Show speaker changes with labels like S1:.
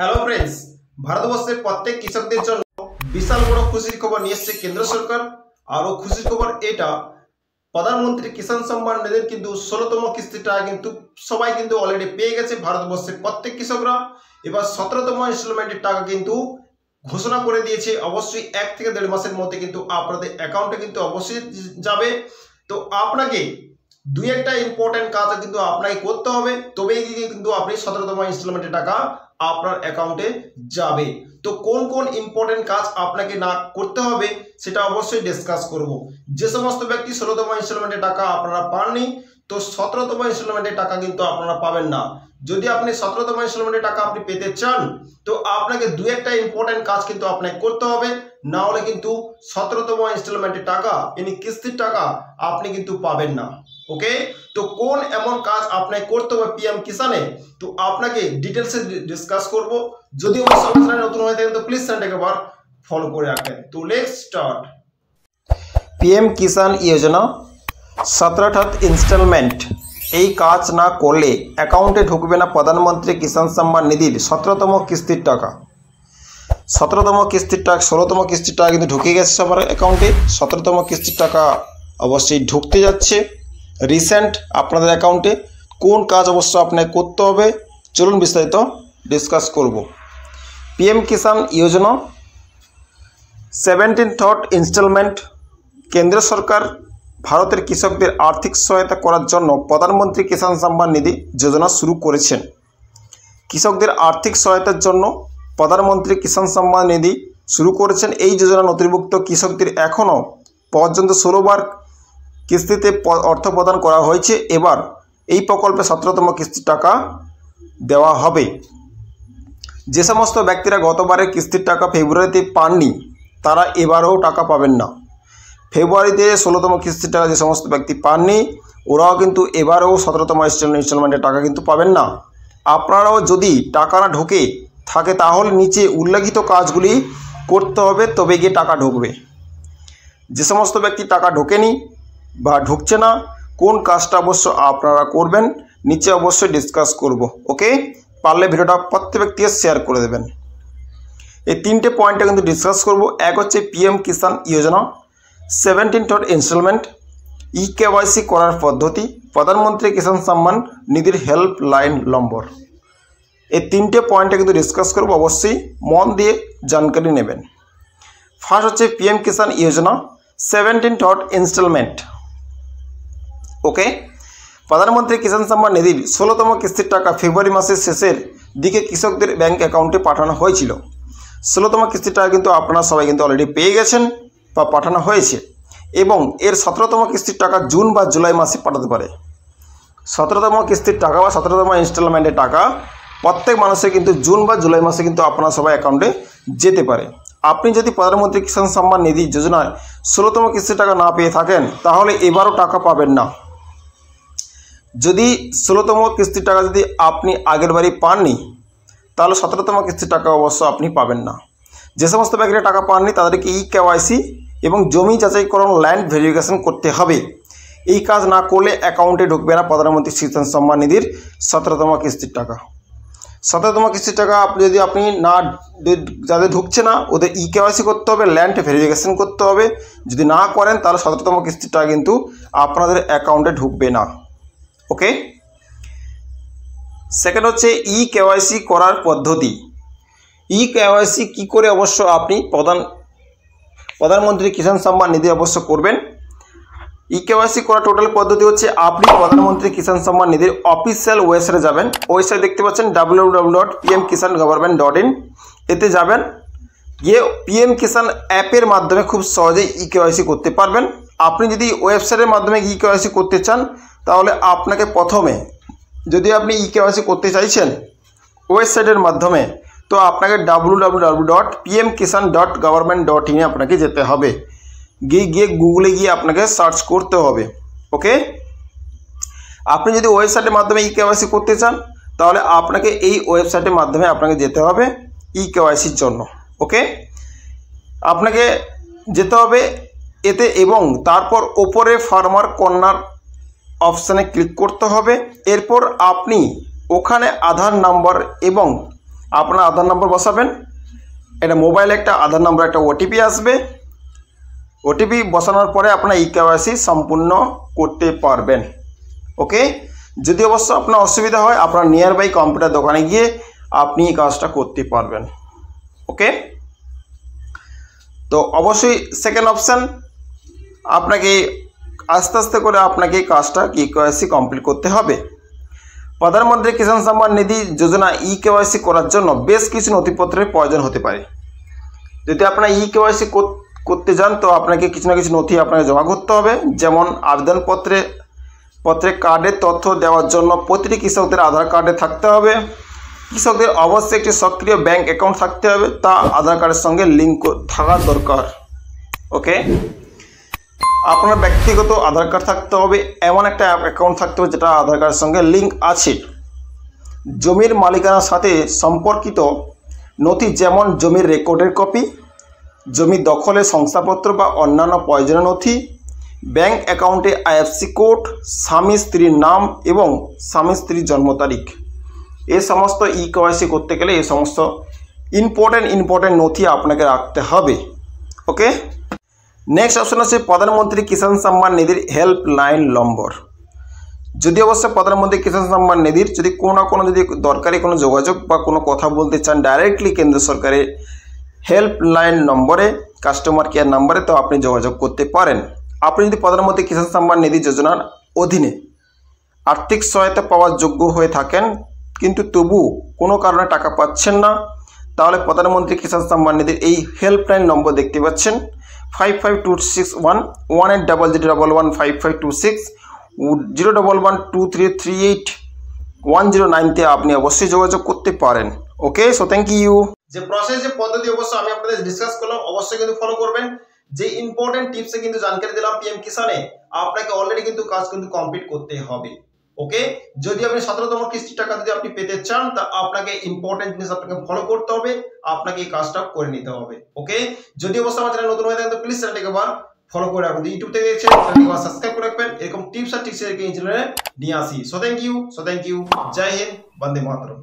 S1: Hello friends, ভারতবর্ষের প্রত্যেক কৃষকদের জন্য বিশাল বড় খুশির খবর নিয়ে এসেছে কেন্দ্র সরকার। আরও খুশির খবর এটা, প্রধানমন্ত্রী কিষাণ সম্মান নিধির কিন্তু 16তম কিস্তিটা কিন্তু সবাই কিন্তু অলরেডি পেয়ে গেছে। ভারতবর্ষের প্রত্যেক কৃষকরা এবার 17তম ইনস্টলমেন্টের টাকা কিন্তু ঘোষণা করে দিয়েছে। অবশ্যই 1 থেকে 1.5 মাসের মধ্যে কিন্তু আপনাদের অ্যাকাউন্টে কিন্তু অবশ্যই যাবে। তো আপনাকে দুই একটা ইম্পর্টেন্ট কাজ কিন্তু আপনাকে করতে হবে, তবেই কিন্তু আপনি 17তম ইনস্টলমেন্টের টাকা আপনার অ্যাকাউন্টে যাবে। তো কোন কোন ইম্পর্টেন্ট কাজ আপনাকে না করতে হবে সেটা অবশ্যই ডিসকাস করব। যে সমস্ত ব্যক্তি 16তম ইনস্টলমেন্টের টাকা আপনারা পাননি, তো 17তম ইনস্টলমেন্টের টাকা কিন্তু আপনারা পাবেন না। যদি আপনি 17তম ইনস্টলমেন্টের টাকা আপনি পেতে চান, তো আপনাকে দুই একটা ইম্পর্টেন্ট কাজ কিন্তু আপনাকে করতে হবে, না হলে কিন্তু 17তম ইনস্টলমেন্টের টাকা এনি কিস্তির টাকা আপনি কিন্তু পাবেন না। ওকে, তো কোন এমন কাজ আপনাকে করতে হবে পিএম কিষানে, তো আপনাকে ডিটেলসে ডিসকাস করব। যদি আমার চ্যানেলে নতুন হয়ে থাকেন তো প্লিজ চ্যানেলটাকে একবার ফলো করে রাখেন। তো let's start. PM Kisan Yojana 17th instalment এই কাজ না করলে অ্যাকাউন্টে ঢুকবে না প্রধানমন্ত্রী কিষাণ সম্মান নিধির 17তম কিস্তির টাকা। 17তম কিস্তির টাকা 16তম কিস্তির টাকা কিন্তু ঢুকে গেছে সবার অ্যাকাউন্টে। 17তম কিস্তির টাকা অবশ্যই ঢুকতে যাচ্ছে রিসেন্ট আপনাদের অ্যাকাউন্টে। কোন কাজ অবশ্য আপনাকে করতে হবে চলুন বিস্তারিত ডিসকাস করব। PM Kisan Yojana 17th instalment কেন্দ্র সরকার ভারতের কৃষকদের আর্থিক সহায়তা করার জন্য প্রধানমন্ত্রী কিষাণ সম্মান নিধি যোজনা শুরু করেছেন। কৃষকদের আর্থিক সহায়তার জন্য প্রধানমন্ত্রী কিষাণ সম্মান নিধি শুরু করেছেন। এই যোজনা নথিভুক্ত কৃষকদের এখনও পর্যন্ত 16 বার কিস্তিতে অর্থ প্রদান করা হয়েছে। এবার এই প্রকল্পে 17তম কিস্তির টাকা দেওয়া হবে। যে সমস্ত ব্যক্তিরা গতবারের কিস্তির টাকা ফেব্রুয়ারিতে পাননি তারা এবারেও টাকা পাবেন না। ফেব্রুয়ারিতে 16তম কিস্তির টাকা যে সমস্ত ব্যক্তি পাননি ওরাও কিন্তু এবারেও 17তম ইনস্টলমেন্টের টাকা কিন্তু পাবেন না। আপনারাও যদি টাকা না ঢোকে থাকে তাহলে নিচে উল্লেখিত কাজগুলি করতে হবে, তবে গিয়ে টাকা ঢুকবে। যে সমস্ত ব্যক্তি টাকা ঢোকেনি বা ঢুকছে না, কোন কাজটা অবশ্য আপনারা করবেন নিচে অবশ্যই ডিসকাস করব। ওকে, পারলে ভিডিওটা প্রত্যেক ব্যক্তিকে শেয়ার করে দেবেন। এই 3টে পয়েন্টে কিন্তু ডিসকাস করব। এক হচ্ছে PM Kisan Yojana 17th instalment, eKYC করার পদ্ধতি, প্রধানমন্ত্রী কিষাণ সম্মান নিধির হেল্পলাইন নম্বর। এই 3টে পয়েন্টে কিন্তু ডিসকাস করব, অবশ্যই মন দিয়ে জানকারি নেবেন। ফার্স্ট হচ্ছে PM Kisan Yojana 17th instalment. ওকে, প্রধানমন্ত্রী কিষাণ সম্মান নিধির 16তম কিস্তির টাকা ফেব্রুয়ারি মাসের শেষের দিকে কৃষকদের ব্যাংক অ্যাকাউন্টে পাঠানো হয়েছিল। 16তম কিস্তির টাকা কিন্তু আপনারা সবাই কিন্তু অলরেডি পেয়ে গেছেন বা পাঠানো হয়েছে, এবং এর 17তম কিস্তির টাকা জুন বা জুলাই মাসে পাঠাতে পারে। 17তম কিস্তির টাকা বা 17তম ইনস্টলমেন্টের টাকা প্রত্যেক মানুষের কিন্তু জুন বা জুলাই মাসে কিন্তু আপনারা সবাই অ্যাকাউন্টে যেতে পারে। আপনি যদি প্রধানমন্ত্রী কিষাণ সম্মান নিধি যোজনায় 16তম কিস্তির টাকা না পেয়ে থাকেন তাহলে এবারও টাকা পাবেন না। যদি 16তম কিস্তির টাকা যদি আপনি আগের বারই পাননি তাহলে 17তম কিস্তির টাকা অবশ্য আপনি পাবেন না। যে সমস্ত ব্যক্তিরা টাকা পাননি তাদেরকে ইকেওয়াইসি এবং জমি যাচাইকরণ ল্যান্ড ভেরিফিকেশন করতে হবে। এই কাজ না করলে অ্যাকাউন্টে ঢুকবে না প্রধানমন্ত্রী কিষাণ সম্মান নিধির 17তম কিস্তির টাকা। 17তম কিস্তির টাকা যদি আপনি না যাদের ঢুকছে না ওদের ইকেওয়াইসি করতে হবে, ল্যান্ড ভেরিফিকেশন করতে হবে। যদি না করেন তাহলে 17তম কিস্তির টাকা কিন্তু আপনাদের অ্যাকাউন্টে ঢুকবে না। ওকে, সেকেন্ড হচ্ছে ইকেওয়াইসি করার পদ্ধতি। ইকেওয়াইসি কী করে অবশ্য আপনি প্রধানমন্ত্রী কিষাণ সম্মান নিধি অবশ্য করবেন। ইকেওয়াইসি করার টোটাল পদ্ধতি হচ্ছে আপনি প্রধানমন্ত্রী কিষাণ সম্মান নিধির অফিসিয়াল ওয়েবসাইটে যাবেন। ওয়েবসাইট দেখতে পাচ্ছেন www.pmkisan.gov.in, এতে যাবেন। গিয়ে পিএম কিষাণ অ্যাপের মাধ্যমে খুব সহজেই ইকেওয়াইসি করতে পারবেন। আপনি যদি ওয়েবসাইটের মাধ্যমে ইকেওয়াইসি করতে চান তাহলে আপনাকে প্রথমে, যদি আপনি ইকেওয়াইসি করতে চাইছেন ওয়েবসাইটের মাধ্যমে, তো আপনাকে www.pmkisan.gov.in আপনাকে যেতে হবে। গিয়ে গুগলে গিয়ে আপনাকে সার্চ করতে হবে। ওকে, আপনি যদি ওয়েবসাইটের মাধ্যমে ইকেওয়াইসি করতে চান তাহলে আপনাকে এই ওয়েবসাইটের মাধ্যমে আপনাকে যেতে হবে ইকেওয়াইসির জন্য। ওকে, আপনাকে যেতে হবে এতে, এবং তারপর ওপরে ফার্মার কর্নার অপশানে ক্লিক করতে হবে। এরপর আপনি ওখানে আধার নাম্বার এবং আপনার আধার নম্বর বসাবেন, এটা মোবাইলে একটা আধার নম্বর একটা ওটিপি আসবে, ওটিপি বসানোর পরে আপনার ইকেওয়াইসি সম্পূর্ণ করতে পারবেন। ওকে, যদি অবশ্য আপনার অসুবিধা হয় আপনার নিয়ার বাই কম্পিউটার দোকানে গিয়ে আপনি এই কাজটা করতে পারবেন। ওকে, তো অবশ্যই সেকেন্ড অপশান আপনাকে আস্তে আস্তে করে আপনাকে এই কাজটা ইকেওয়াইসি কমপ্লিট করতে হবে। প্রধানমন্ত্রী কিষাণ সম্মান নিধি যোজনা ইকেওয়াইসি করার জন্য বেশ কিছু নথিপত্রের প্রয়োজন হতে পারে। যদি আপনার ইকেওয়াইসি করতে যান তো আপনাকে কিছু না কিছু নথি আপনাকে জমা করতে হবে, যেমন আবেদনপত্রে কার্ডের তথ্য দেওয়ার জন্য প্রতিটি কৃষকদের আধার কার্ডে থাকতে হবে। কৃষকদের অবশ্যই একটি সক্রিয় ব্যাংক অ্যাকাউন্ট থাকতে হবে, তা আধার কার্ডের সঙ্গে লিঙ্ক থাকা দরকার। ওকে, আপনার ব্যক্তিগত আধার কার্ড থাকতে হবে, এমন একটা অ্যাকাউন্ট থাকতে হবে যেটা আধার কার্ডের সঙ্গে লিঙ্ক আছে। জমির মালিকানার সাথে সম্পর্কিত নথি যেমন জমির রেকর্ডের কপি, জমি দখলের শংসাপত্র বা অন্যান্য প্রয়োজনীয় নথি, ব্যাংক অ্যাকাউন্টে আইএফএসসি কোড, স্বামী স্ত্রীর নাম এবং স্বামী স্ত্রীর জন্ম তারিখ। এই সমস্ত ইকেওয়াইসি করতে গেলে এই সমস্ত ইম্পর্টেন্ট নথি আপনাকে রাখতে হবে। ওকে, নেক্সট অপশন আছে প্রধানমন্ত্রী কিষাণ সম্মান নিধির হেল্পলাইন নম্বর। যদি অবশ্য প্রধানমন্ত্রী কিষাণ সম্মান নিধির যদি কোনো যদি দরকারি কোনো যোগাযোগ বা কোনো কথা বলতে চান ডাইরেক্টলি কেন্দ্র সরকারের হেল্পলাইন নম্বরে, কাস্টমার কেয়ার নম্বরে, তো আপনি যোগাযোগ করতে পারেন। আপনি যদি প্রধানমন্ত্রী কিষাণ সম্মান নিধি যোজনার অধীনে আর্থিক সহায়তা পাওয়ার যোগ্য হয়ে থাকেন কিন্তু তবু কোনো কারণে টাকা পাচ্ছেন না, তাহলে প্রধানমন্ত্রী কিষাণ সম্মান নিধির এই হেল্পলাইন নম্বর দেখতে পাচ্ছেন 552611800011 5526 01123381009 আপনি অবশ্যই যোগাযোগ করতে পারেন। ওকে, সো থ্যাংক ইউ। যে প্রসেস যে পদ্ধতি অবশ্যই আমি আপনাদের ডিসকাস করলাম অবশ্যই কিন্তু ফলো করবেন। যে ইম্পর্টেন্ট টিপসে কিন্তু জানকারি দিলাম পিএম কিষানে, আপনাকে অলরেডি কিন্তু কাজ কিন্তু কমপ্লিট করতে হবে। ওকে, যদি আপনি 17তম কিস্তি টাকা যদি আপনি পেতে চান তা আপনাকে ইম্পর্টেন্ট জিনিস আপনাকে ফলো করতে হবে, আপনাকে এই কাজটা করে নিতে হবে। ওকে, যদি অবশ্যই আমার চ্যানেল নতুন হয়ে থাকেন তো প্লিজ চ্যানেলটিকে একবার ফলো করে রাখুন, ইউটিউব থেকে দেখছেন চ্যানেলটিকে একবার সাবস্ক্রাইব করে রাখবেন, এরকম টিপস আর ট্রিক্স এই চ্যানেলে নিয়ে আসি। So thank you, Jai Hind, Vande Mataram.